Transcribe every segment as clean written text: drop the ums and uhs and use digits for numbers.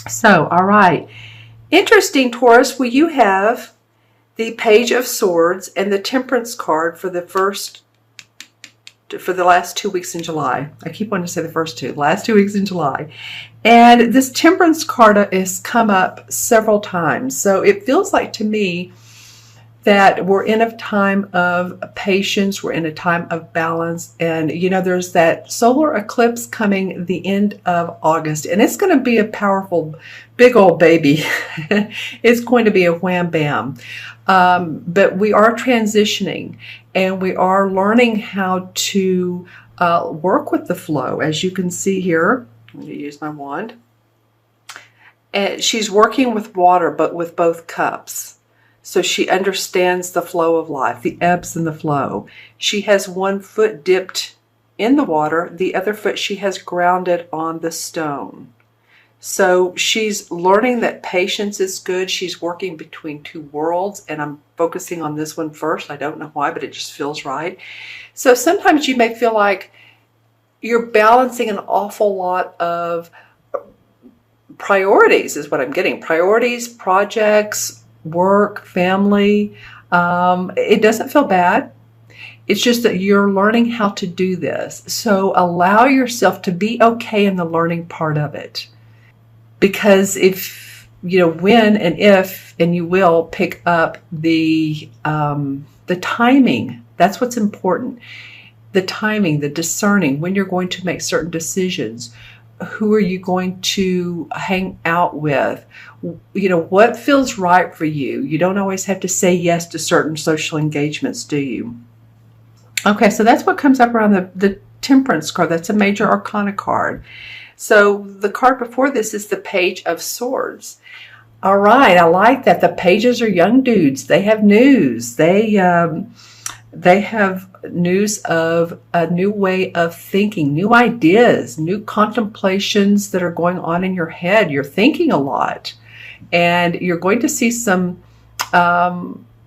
So, all right. Interesting, Taurus. Well, you have the Page of Swords and the Temperance card for the last 2 weeks in July. I keep wanting to say the first two, last 2 weeks in July. And this Temperance card has come up several times. So it feels like to me that we're in a time of patience, we're in a time of balance, and there's that solar eclipse coming the end of August, and it's going to be a powerful, big old baby. It's going to be a wham bam. But we are transitioning, and we are learning how to work with the flow. As you can see here, I'm going to use my wand. And she's working with water, but with both cups. So she understands the flow of life, the ebbs and the flow. She has one foot dipped in the water, the other foot she has grounded on the stone. So she's learning that patience is good. She's working between two worlds, and I'm focusing on this one first. I don't know why, but it just feels right. So sometimes you may feel like you're balancing an awful lot of priorities, is what I'm getting. Priorities, projects, work, family. It doesn't feel bad. It's just that you're learning how to do this. So allow yourself to be okay in the learning part of it. Because if, when and if, and you will pick up the timing, that's what's important. The timing, the discerning, when you're going to make certain decisions. Who are you going to hang out with? What feels right for you? You don't always have to say yes to certain social engagements, do you? Okay, so that's what comes up around the Temperance card. That's a major arcana card. So the card before this is the Page of Swords. All right, I like that. The pages are young dudes. They have news. They have news of a new way of thinking, new ideas, new contemplations that are going on in your head. You're thinking a lot, and you're going to see some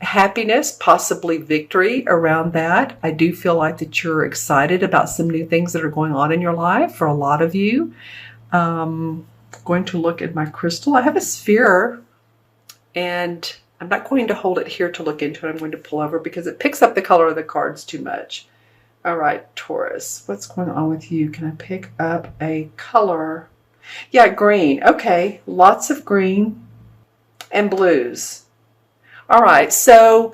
happiness, possibly victory around that. I do feel like that you're excited about some new things that are going on in your life for a lot of you. Going to look at my crystal. I have a sphere, and I'm not going to hold it here to look into it. I'm going to pull over because it picks up the color of the cards too much. All right, Taurus, what's going on with you? Can I pick up a color? Yeah, green. Okay, lots of green and blues. All right, so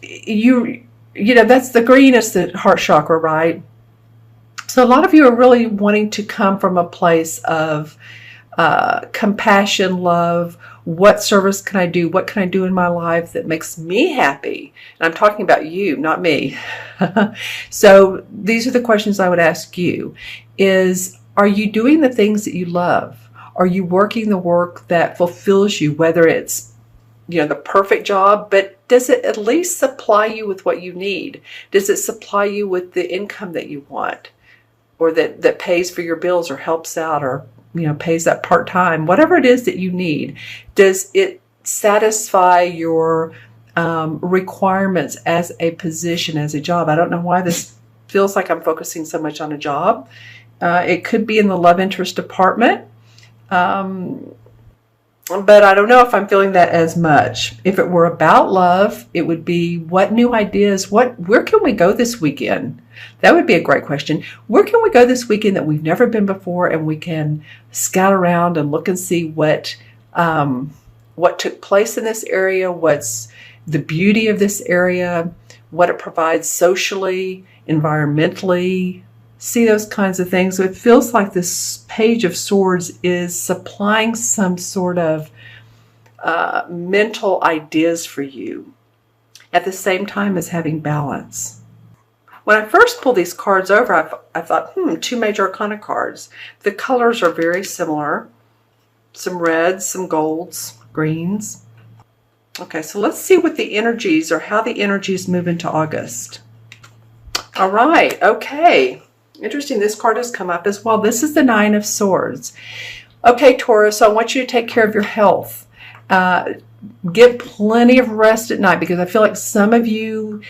you know that's the green is the heart chakra, right? So a lot of you are really wanting to come from a place of compassion, love. What service can I do? What can I do in my life that makes me happy? And I'm talking about you, not me. So these are the questions I would ask you are you doing the things that you love? Are you working the work that fulfills you, whether it's the perfect job, but does it at least supply you with what you need? Does it supply you with the income that you want, or that pays for your bills or helps out, or pays that part-time, whatever it is that you need? Does it satisfy your requirements as a position, as a job? I don't know why this feels like I'm focusing so much on a job. It could be in the love interest department. But I don't know if I'm feeling that as much. If it were about love, it would be what new ideas, where can we go this weekend? That would be a great question. Where can we go this weekend that we've never been before, and we can scout around and look and see what took place in this area, what's the beauty of this area, what it provides socially, environmentally, see those kinds of things. So it feels like this Page of Swords is supplying some sort of mental ideas for you at the same time as having balance. When I first pulled these cards over, I thought, two major arcana cards. The colors are very similar. Some reds, some golds, greens. Okay, so let's see what the energies, or how the energies move into August. All right, okay. Interesting, this card has come up as well. This is the Nine of Swords. Okay, Taurus, I want you to take care of your health. Get plenty of rest at night, because I feel like some of you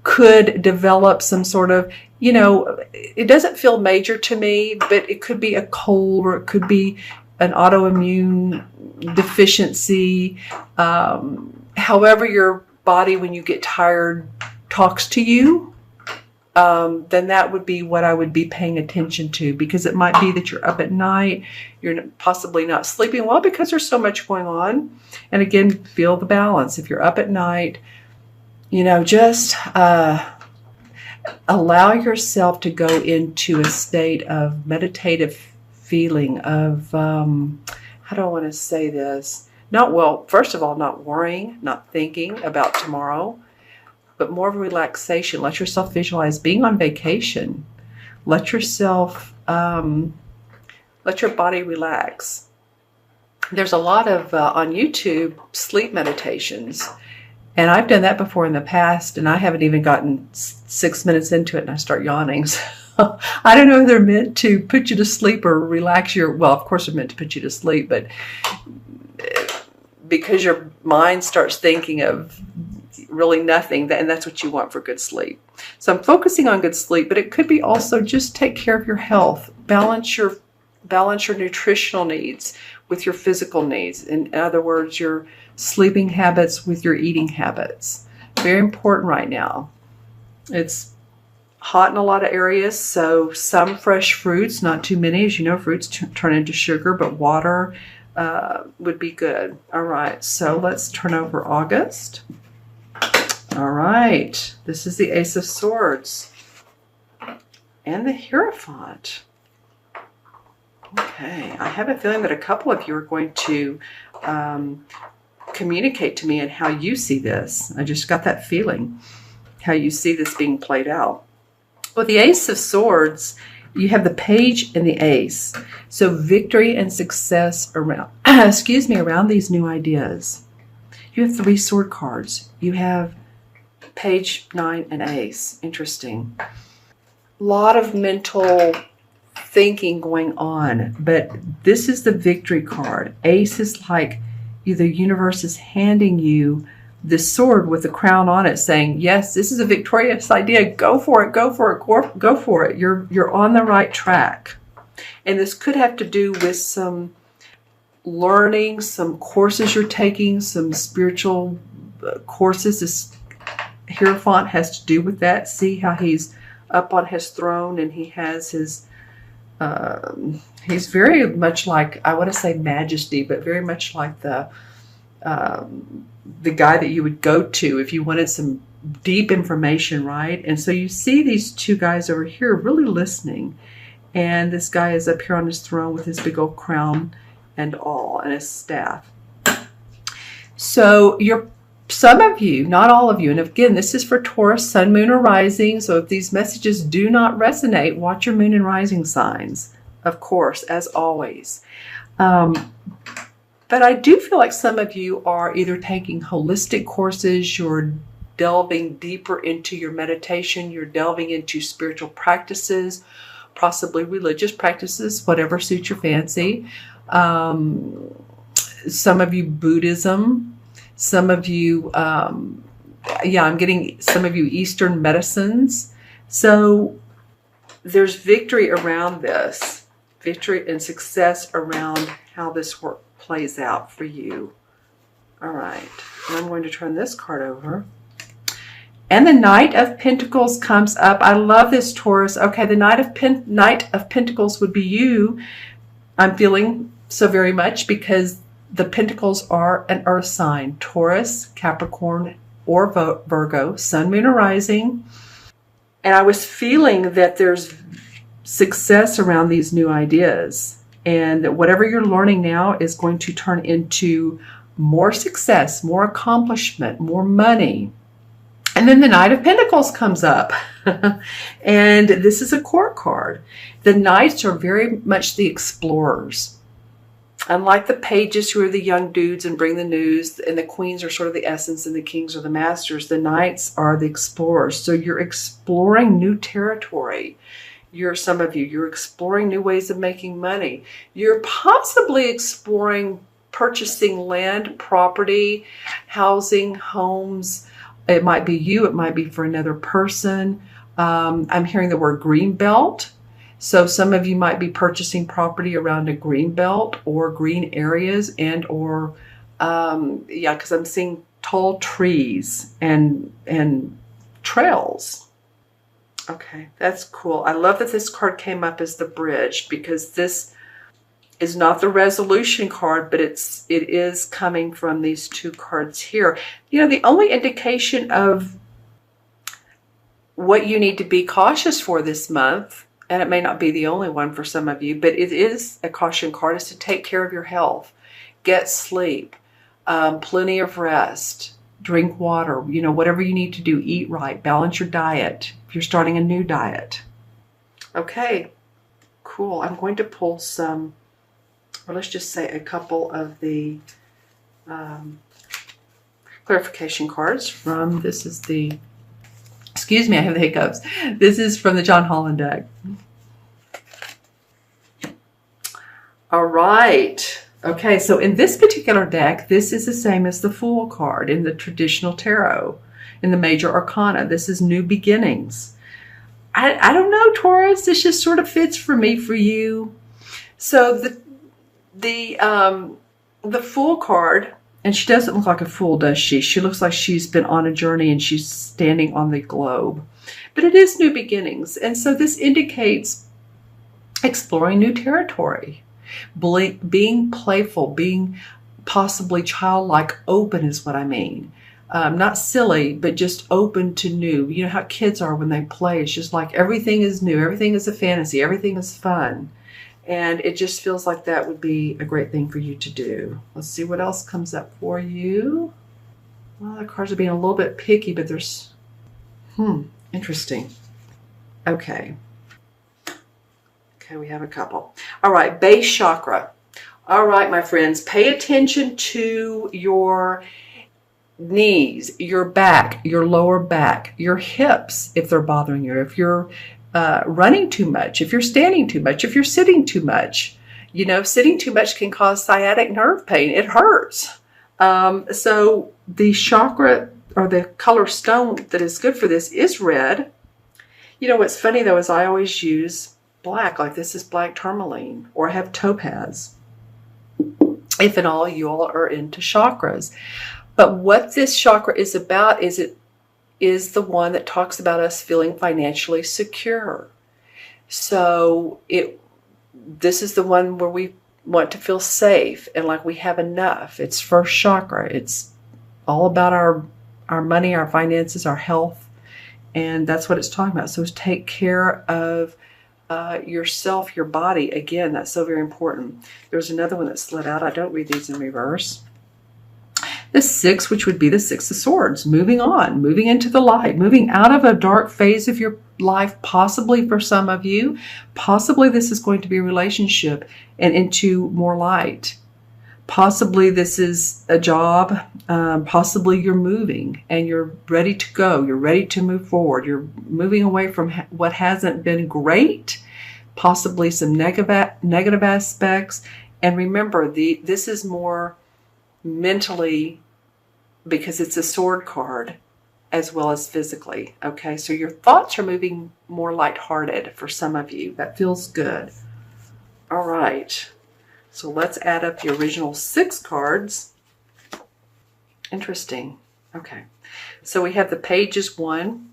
could develop some sort of you know, it doesn't feel major to me, but it could be a cold or it could be an autoimmune deficiency. However your body, when you get tired, talks to you, then that would be what I would be paying attention to, because it might be that you're up at night, you're possibly not sleeping well because there's so much going on. And again, feel the balance. If you're up at night, you know, just allow yourself to go into a state of meditative feeling of, how do I want to say this? First of all, not worrying, not thinking about tomorrow, but more of a relaxation. Let yourself visualize being on vacation. Let yourself, let your body relax. There's a lot of, on YouTube, sleep meditations. And I've done that before in the past, and I haven't even gotten 6 minutes into it and I start yawning. So I don't know if they're meant to put you to sleep or relax your, well, of course they're meant to put you to sleep, but because your mind starts thinking of really nothing, and that's what you want for good sleep. So I'm focusing on good sleep, but it could be also just take care of your health, balance your nutritional needs with your physical needs. In other words, your sleeping habits with your eating habits. Very important right now. It's hot in a lot of areas, so some fresh fruits, not too many. As you know, fruits turn into sugar, but water would be good. All right, so let's turn over August. All right, this is the Ace of Swords and the Hierophant. Okay, I have a feeling that a couple of you are going to communicate to me and how you see this. I just got that feeling, how you see this being played out. Well, the Ace of Swords, you have the Page and the Ace. So victory and success around, around these new ideas. You have 3 sword cards. You have Page, 9, and Ace. Interesting. A lot of mental thinking going on, but this is the victory card. Ace is like the universe is handing you this sword with the crown on it, saying, yes, this is a victorious idea. Go for it, go for it, go for it. You're on the right track. And this could have to do with some learning, some courses you're taking, some spiritual courses. This Hierophant has to do with that. See how he's up on his throne and he has his, he's very much like, I want to say majesty, but very much like the guy that you would go to if you wanted some deep information, right? And so you see these 2 guys over here really listening. And this guy is up here on his throne with his big old crown and all, and his staff. So some of you, not all of you, and again, this is for Taurus, Sun, Moon, or Rising. So if these messages do not resonate, watch your Moon and Rising signs, of course, as always. But I do feel like some of you are either taking holistic courses, you're delving deeper into your meditation, you're delving into spiritual practices, possibly religious practices, whatever suits your fancy. Some of you Buddhism, some of you, I'm getting some of you Eastern medicines. So there's victory around this, victory and success around how this work plays out for you. All right, and I'm going to turn this card over. And the Knight of Pentacles comes up. I love this, Taurus. Okay, the Knight of Pentacles would be you. I'm feeling so very much because the Pentacles are an earth sign. Taurus, Capricorn, or Virgo, Sun, Moon, or Rising. And I was feeling that there's success around these new ideas. And that whatever you're learning now is going to turn into more success, more accomplishment, more money. And then the Knight of Pentacles comes up. And this is a court card. The Knights are very much the explorers. Unlike the pages, who are the young dudes and bring the news, and the queens are sort of the essence and the kings are the masters, the Knights are the explorers. So you're exploring new territory. Some of you, you're exploring new ways of making money. You're possibly exploring purchasing land, property, housing, homes. It might be you, it might be for another person. I'm hearing the word green belt. So some of you might be purchasing property around a green belt or green areas and or, yeah, because I'm seeing tall trees and trails. Okay, that's cool. I love that this card came up as the bridge, because this is not the resolution card, but it is coming from these two cards here. You know, the only indication of what you need to be cautious for this month, and it may not be the only one for some of you, but it is a caution card, is to take care of your health. Get sleep, plenty of rest, drink water, you know, whatever you need to do, eat right, balance your diet if you're starting a new diet. Okay, cool. I'm going to pull some, or let's just say a couple of the clarification cards from, this is the, excuse me, I have the hiccups. This is from the John Holland deck. All right. Okay, so in this particular deck, this is the same as the Fool card in the traditional tarot, in the major arcana. This is new beginnings. I don't know, Taurus. This just sort of fits for me, for you. So the Fool card, and she doesn't look like a fool, does she? She looks like she's been on a journey and she's standing on the globe. But it is new beginnings. And so this indicates exploring new territory, being playful, being possibly childlike, open is what I mean. Not silly, but just open to new. You know how kids are when they play. It's just like everything is new. Everything is a fantasy. Everything is fun. And it just feels like that would be a great thing for you to do. Let's see what else comes up for you. Well, the cards are being a little bit picky, but there's, interesting. Okay. Okay, we have a couple. All right, base chakra. All right, my friends, pay attention to your knees, your back, your lower back, your hips, if they're bothering you, if you're running too much, if you're standing too much, if you're sitting too much. You know, sitting too much can cause sciatic nerve pain. It hurts. So the chakra, or the color stone that is good for this, is red. You know, what's funny though is I always use black, like this is black tourmaline, or I have topaz, if at all you all are into chakras. But what this chakra is about is it is the one that talks about us feeling financially secure. So this is the one where we want to feel safe and like we have enough. It's first chakra. It's all about our money, our finances, our health. And that's what it's talking about. So take care of yourself, your body. Again, that's so very important. There's another one that slid out. I don't read these in reverse. The 6, which would be the 6 of Swords, moving on, moving into the light, moving out of a dark phase of your life, possibly for some of you. Possibly this is going to be a relationship and into more light. Possibly this is a job. Possibly you're moving and you're ready to go. You're ready to move forward. You're moving away from what hasn't been great, possibly some negative aspects. And remember, this is more mentally, because it's a sword card, as well as physically. Okay, so your thoughts are moving more lighthearted for some of you. That feels good. All right, so let's add up the original 6 cards. Interesting. Okay, so we have the pages 1,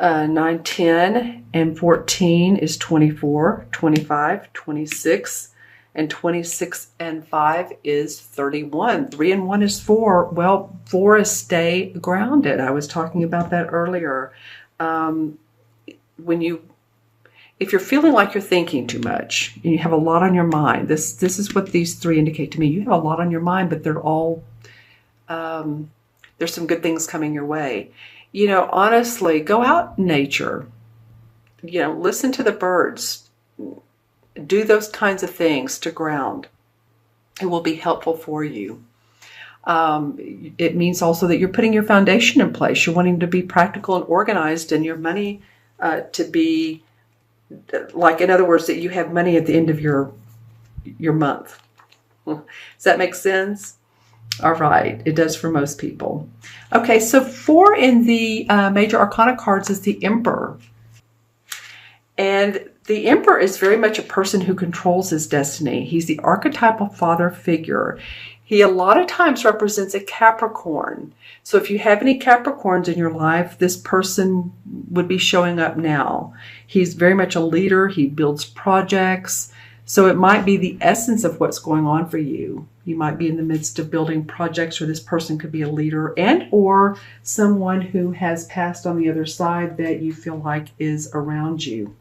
9, 10, and 14 is 24, 25, 26, and 26 and 5 is 31. 3 and 1 is 4. Well, 4 is stay grounded. I was talking about that earlier. If you're feeling like you're thinking too much and you have a lot on your mind, this is what these 3 indicate to me. You have a lot on your mind, but they're all, there's some good things coming your way. You know, honestly, go out in nature. You know, listen to the birds. Do those kinds of things to ground. It will be helpful for you. It means also that you're putting your foundation in place. You're wanting to be practical and organized, and your money to be, like, in other words, that you have money at the end of your month. Does that make sense? All right, it does for most people. Okay, so 4 in the major arcana cards is the Emperor. And the Emperor is very much a person who controls his destiny. He's the archetypal father figure. He a lot of times represents a Capricorn. So if you have any Capricorns in your life, this person would be showing up now. He's very much a leader. He builds projects. So it might be the essence of what's going on for you. You might be in the midst of building projects, or this person could be a leader and or someone who has passed on the other side that you feel like is around you.